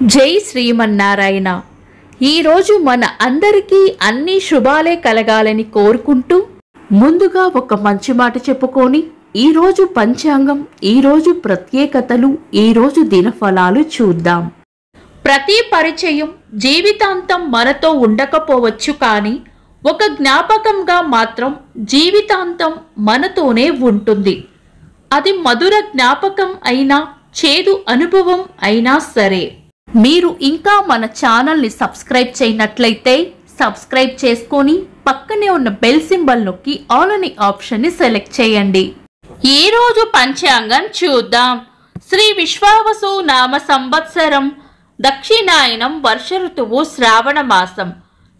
జై శ్రీమన్నారాయణ. ఈరోజు మన అందరికీ అన్ని శుభాలే కలగాలని కోరుకుంటూ ముందుగా ఒక మంచి మాట చెప్పుకొని ఈరోజు పంచాంగం, ఈరోజు ప్రత్యేకతలు, ఈరోజు దినఫలాలు చూద్దాం. ప్రతి పరిచయం జీవితాంతం మనతో ఉండకపోవచ్చు, కానీ ఒక జ్ఞాపకంగా మాత్రం జీవితాంతం మనతోనే ఉంటుంది. అది మధుర జ్ఞాపకం అయినా, చేదు అనుభవం అయినా సరే. మీరు ఇంకా మన ఛానల్ని సబ్స్క్రైబ్ చేయనట్లయితే సబ్స్క్రైబ్ చేసుకొని పక్కనే ఉన్న బెల్ సింబల్ నొక్కి ఆల్ అనే ఆప్షన్ని సెలెక్ట్ చేయండి. ఈరోజు పంచాంగం చూద్దాం. శ్రీ విశ్వావసు నామ సంవత్సరం, దక్షిణాయనం, వర్ష ఋతువు, శ్రావణ మాసం,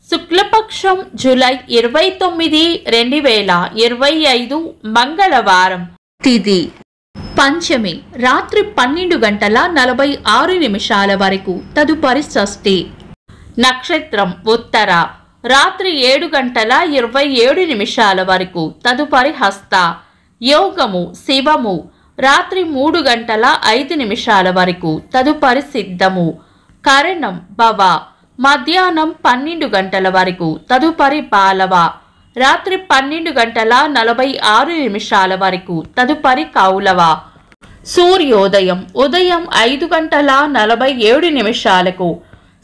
శుక్లపక్షం, జూలై 29, 2025, మంగళవారం. తిథి పంచమి, రాత్రి 12:46 వరకు, తదుపరి షష్ఠి. నక్షత్రం ఉత్తర, రాత్రి 7:27 వరకు, తదుపరి హస్త. యోగము శివము, రాత్రి 3:05 వరకు, తదుపరి సిద్ధము. కరణం భవ, మధ్యాహ్నం 12 గంటల వరకు, తదుపరి బాలవ. రాత్రి 12:46 వరకు, తదుపరి కౌలవ. సూర్యోదయం ఉదయం 5:47,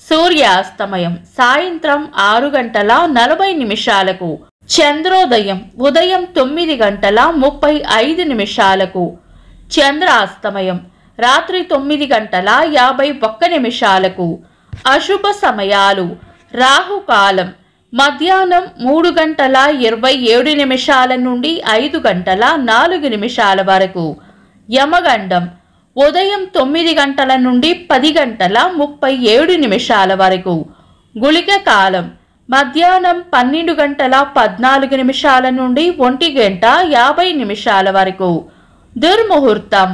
సూర్యాస్తమయం సాయంత్రం 6:40. చంద్రోదయం ఉదయం 9:35, చంద్రాస్తమయం రాత్రి 9:51. అశుభ సమయాలు: రాహుకాలం మధ్యాహ్నం 3:27 నుండి 5:04 వరకు. యమగండం ఉదయం 9 గంటల నుండి 10:37 వరకు. గుళిక కాలం మధ్యాహ్నం 12:14 నుండి 1:50 వరకు. దుర్ముహూర్తం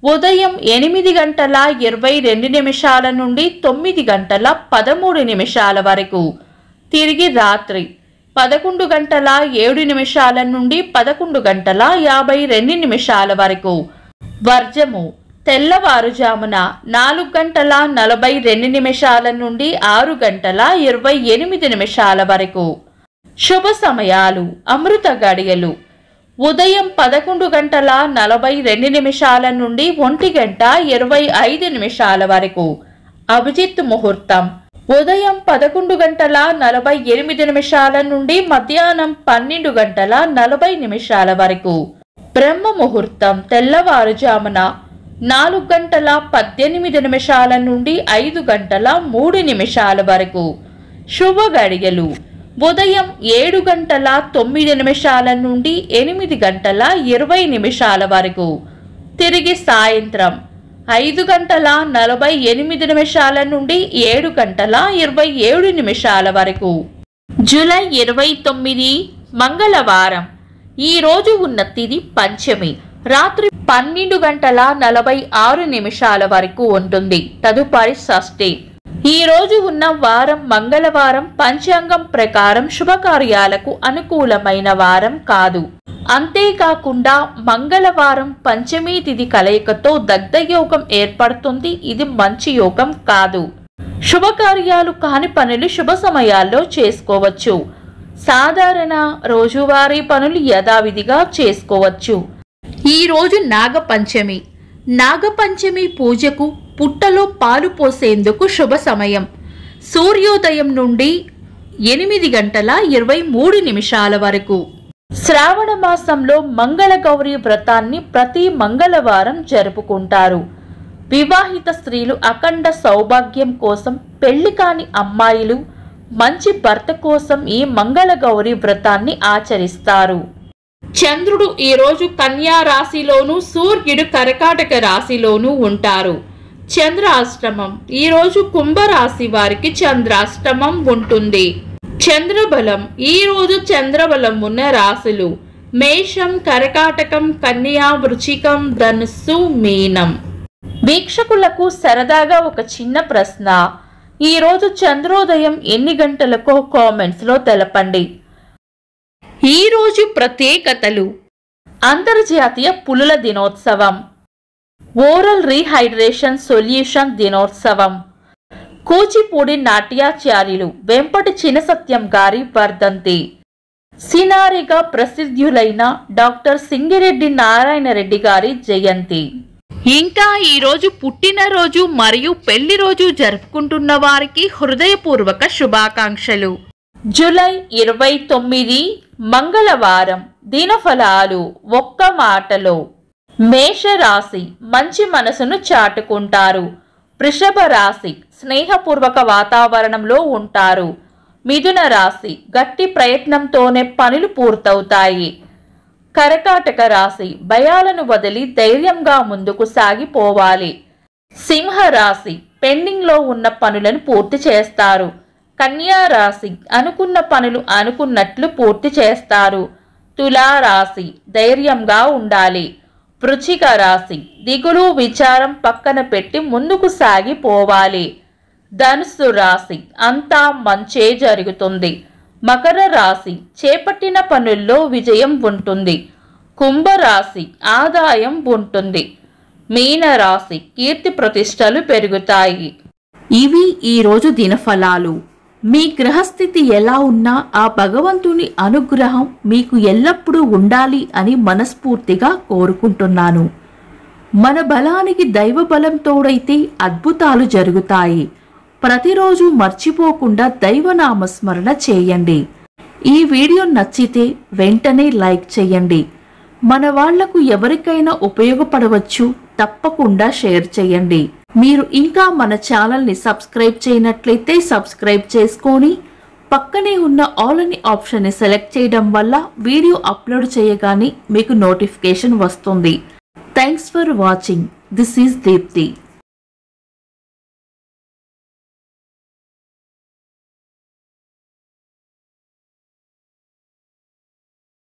ఉదయం 8:22 నుండి 9:13 వరకు. తిరిగి రాత్రి 11:07 నుండి 11:52 వరకు. వర్జము తెల్లవారుజామున 4:42 నుండి 6:28 వరకు. శుభ సమయాలు: అమృత గడియలు ఉదయం 11:42 నుండి 1:25 వరకు. అభిజిత్ ముహూర్తం ఉదయం 11:48 నుండి మధ్యాహ్నం 12:40 వరకు. బ్రహ్మ ముహూర్తం తెల్లవారుజామున 4:18 నుండి 5:03 వరకు. శుభ గడియలు ఉదయం 7:09 నుండి 8:20 వరకు. తిరిగి సాయంత్రం 5:48 నుండి 7:27 వరకు. జూలై 29 మంగళవారం. ఈ రోజు ఉన్న తిథి పంచమి, రాత్రి 12:46 వరకు ఉంటుంది, తదుపరి షష్ఠి. ఈ రోజు ఉన్న వారం మంగళవారం. పంచాంగం ప్రకారం శుభకార్యాలకు అనుకూలమైన వారం కాదు. అంతేకాకుండా మంగళవారం పంచమీ తిథి కలయికతో దగ్ధయోగం ఏర్పడుతుంది. ఇది మంచి యోగం కాదు. శుభకార్యాలు కాని పనులు శుభ సమయాల్లో చేసుకోవచ్చు. సాధారణ రోజువారీ పనులు యథావిధిగా చేసుకోవచ్చు. ఈరోజు నాగపంచమి. నాగపంచమి పూజకు పుట్టలో పాలు పోసేందుకు శుభ సమయం. సూర్యోదయం నుండి 8:23 వరకు. శ్రావణ మాసంలో మంగళగౌరి వ్రతాన్ని ప్రతి మంగళవారం జరుపుకుంటారు. వివాహిత స్త్రీలు అఖండ సౌభాగ్యం కోసం, పెళ్లి కాని అమ్మాయిలు మంచి భర్త కోసం ఈ మంగళగౌరి వ్రతాన్ని ఆచరిస్తారు. చంద్రుడు ఈరోజు కన్యా రాశిలోను, సూర్యుడు కర్కాటక రాశిలోను ఉంటారు. చంద్రాష్టమం ఈరోజు కుంభరాశి వారికి చంద్రాష్టమం ఉంటుంది. చంద్రబలం ఈరోజు చంద్రబలం ఉన్న రాశులు మేషం, కర్కాటకం, కన్యా, వృశ్చికం, ధనుస్సు, మీనం. వీక్షకులకు సరదాగా ఒక చిన్న ప్రశ్న. ఈరోజు చంద్రోదయం ఎన్ని గంటలకో కామెంట్స్లో తెలపండి. ఈరోజు ప్రత్యేకతలు: అంతర్జాతీయ పులుల దినోత్సవం, ఓరల్ రీహైడ్రేషన్ సొల్యూషన్ దినోత్సవం, కూచిపూడి నాట్యాచార్యులు వెంపటి చినసత్యం గారి వర్ధంతి. సినారిగా ప్రసిద్ధులైన డాక్టర్ సింగిరెడ్డి నారాయణ రెడ్డి గారి జయంతి. ఇంకా ఈరోజు పుట్టినరోజు మరియు పెళ్లి రోజు జరుపుకుంటున్న వారికి హృదయపూర్వక శుభాకాంక్షలు. జూలై 29 మంగళవారం. దినఫలాలు ఒక్క మాటలో. మేషరాశి మంచి మనసును చాటుకుంటారు. వృషభ రాశి స్నేహపూర్వక వాతావరణంలో ఉంటారు. మిథున రాశి గట్టి ప్రయత్నంతోనే పనులు పూర్తవుతాయి. కర్కాటక రాశి భయాలను వదిలి ధైర్యంగా ముందుకు సాగిపోవాలి. సింహ రాశి పెండింగ్లో ఉన్న పనులను పూర్తి చేస్తారు. కన్యా రాశి అనుకున్న పనులు అనుకున్నట్లు పూర్తి చేస్తారు. తులా రాశి ధైర్యంగా ఉండాలి. వృశ్చిక రాశి దిగులు విచారం పక్కన పెట్టి ముందుకు సాగిపోవాలి. ధనుస్సు రాశి అంతా మంచే జరుగుతుంది. మకర రాశి చేపట్టిన పనుల్లో విజయం ఉంటుంది. కుంభరాశి ఆదాయం ఉంటుంది. మీన రాశి కీర్తి ప్రతిష్టలు పెరుగుతాయి. ఇవి ఈరోజు దినఫలాలు. మీ గ్రహస్థితి ఎలా ఉన్నా ఆ భగవంతుని అనుగ్రహం మీకు ఎల్లప్పుడూ ఉండాలి అని మనస్ఫూర్తిగా కోరుకుంటున్నాను. మన బలానికి దైవ బలం తోడైతే అద్భుతాలు జరుగుతాయి. ప్రతిరోజు మర్చిపోకుండా దైవనామస్మరణ చేయండి. ఈ వీడియో నచ్చితే వెంటనే లైక్ చేయండి. మన వాళ్లకు ఎవరికైనా ఉపయోగపడవచ్చు, తప్పకుండా షేర్ చేయండి. మీరు ఇంకా మన ఛానల్ని సబ్స్క్రైబ్ చేయనట్లయితే సబ్స్క్రైబ్ చేసుకొని పక్కనే ఉన్న ఆల్ అని ఆప్షన్ని సెలెక్ట్ చేయడం వల్ల వీడియో అప్లోడ్ చేయగానే మీకు నోటిఫికేషన్ వస్తుంది. Thanks for watching. This is Deepti.